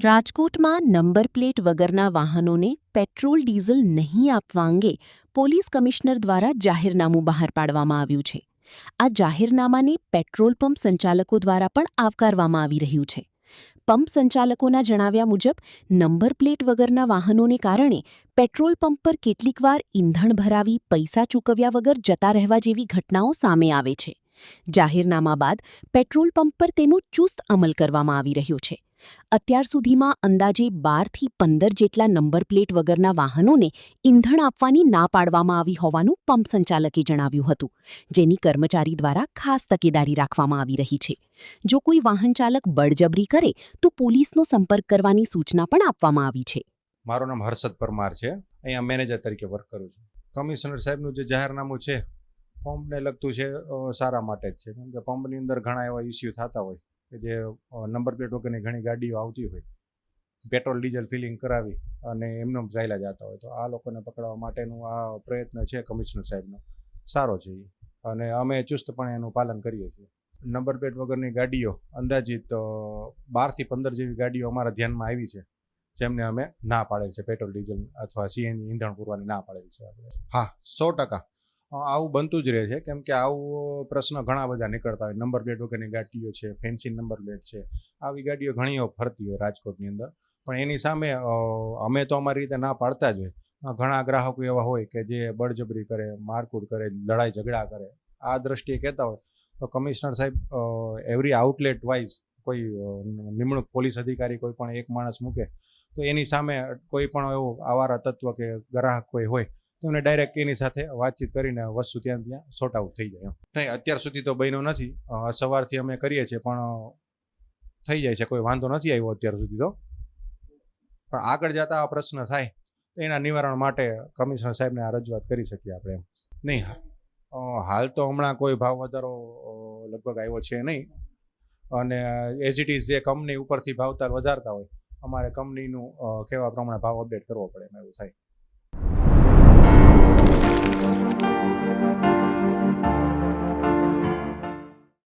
રાજકોટમાં number plate વગરના વાહનોને પેટ્રોલ ડીઝલ નહીં આપવા અંગે પોલીસ કમિશનર દ્વારા જાહેરનામું બહાર પાડવામાં આવ્યું છે. આ જાહેરનામાને પેટ્રોલ પંપ સંચાલકો દ્વારા પણ આવકારવામાં આવી રહ્યું છે. પંપ સંચાલકોના જણાવ્યા મુજબ નંબર પ્લેટ વગરના વાહનોને કારણે પેટ્રોલ પંપ પર કેટલીકવાર ઈંધણ ભરાવી પૈસા ચૂકવ્યા વગર જતા રહેવા જેવી ઘટનાઓ સામે આવે છે. જાહેરનામા બાદ પેટ્રોલ પંપ પર તેનો ચુસ્ત અમલ કરવામાં આવી રહ્યો છે. અત્યાર સુધીમાં અંદાજે 12થી 15 જેટલા નંબર પ્લેટ વગરના વાહનોને ઈંધણ આપવાની ના પાડવામાં આવી હોવાનું પંપ સંચાલકે જણાવ્યું હતું, જેની કર્મચારી દ્વારા ખાસ તકેદારી રાખવામાં આવી રહી છે. જો કોઈ વાહન ચાલક બળજબરી કરે તો પોલીસનો સંપર્ક કરવાની સૂચના પણ આપવામાં આવી છે. મારું નામ હર્ષદ પરમાર છે. અહીંયા મેનેજર તરીકે વર્ક કરું છું. કમિશનર સાહેબનું જે જાહેરનામું છે પંપને લગતું છે, સારા માટે જ છે. કેમ કે પંપની અંદર ઘણા એવા ઇસ્યુ થતા હોય કે જે નંબર પ્લેટ વગરની ઘણી ગાડીઓ આવતી હોય, પેટ્રોલ ડીઝલ ફિલિંગ કરાવી અને એમને ચાલ્યા જતા હોય, તો આ લોકોને પકડવા માટેનું આ પ્રયત્ન છે કમિશનર સાહેબનો, સારો છે અને અમે ચુસ્તપણે એનું પાલન કરીએ છીએ. નંબર પ્લેટ વગરની ગાડીઓ અંદાજિત 12થી 15 જેવી ગાડીઓ અમારા ધ્યાનમાં આવી છે, જેમને અમે ના પાડેલ છે, પેટ્રોલ ડીઝલ અથવા સીએનજી ઈંધણ પૂરવાની ના પાડેલ છે. હા, 100% આવું બનતું જ રહે છે. કેમ કે આવું પ્રશ્ન ઘણા બધા નીકળતા હોય. નંબર પ્લેટ વગરની ગાડીઓ છે, ફેન્સી નંબર પ્લેટ છે, આવી ગાડીઓ ઘણીઓ ફરતી હોય રાજકોટની અંદર. પણ એની સામે અમે તો અમારી રીતે ના પાડતા જ હોય. ઘણા ગ્રાહકો એવા હોય કે જે બળજબરી કરે, મારકૂટ કરે, લડાઈ ઝઘડા કરે. આ દ્રષ્ટિએ કહેતા હોય તો કમિશનર સાહેબ એવરી આઉટલેટ વાઇઝ કોઈ નિમણૂક પોલીસ અધિકારી કોઈ પણ એક માણસ મૂકે તો એની સામે કોઈ પણ એવું આવારા તત્વ કે ગ્રાહક કોઈ હોય તો એને ડાયરેક્ટ એની સાથે વાતચીત કરીને વસ્તુ ત્યાં સોર્ટ આઉટ થઈ જાય. નહીં, અત્યાર સુધી તો બન્યું નથી. સવારથી અમે કરીએ છીએ પણ થઈ જાય છે, કોઈ વાંધો નથી આવ્યો અત્યાર સુધી તો. પણ આગળ જતા આ પ્રશ્ન થાય તો એના નિવારણ માટે કમિશનર સાહેબને આ રજૂઆત કરી શકીએ આપણે એમ. નહીં, હાલ તો હમણાં કોઈ ભાવ વધારો લગભગ આવ્યો છે નહીં, અને એઝ ઇટ ઇઝ જે કંપની ઉપરથી ભાવતાલ વધારતા હોય અમારે કંપનીનું કહેવા પ્રમાણે ભાવ અપડેટ કરવો પડે, એમાં એવું થાય.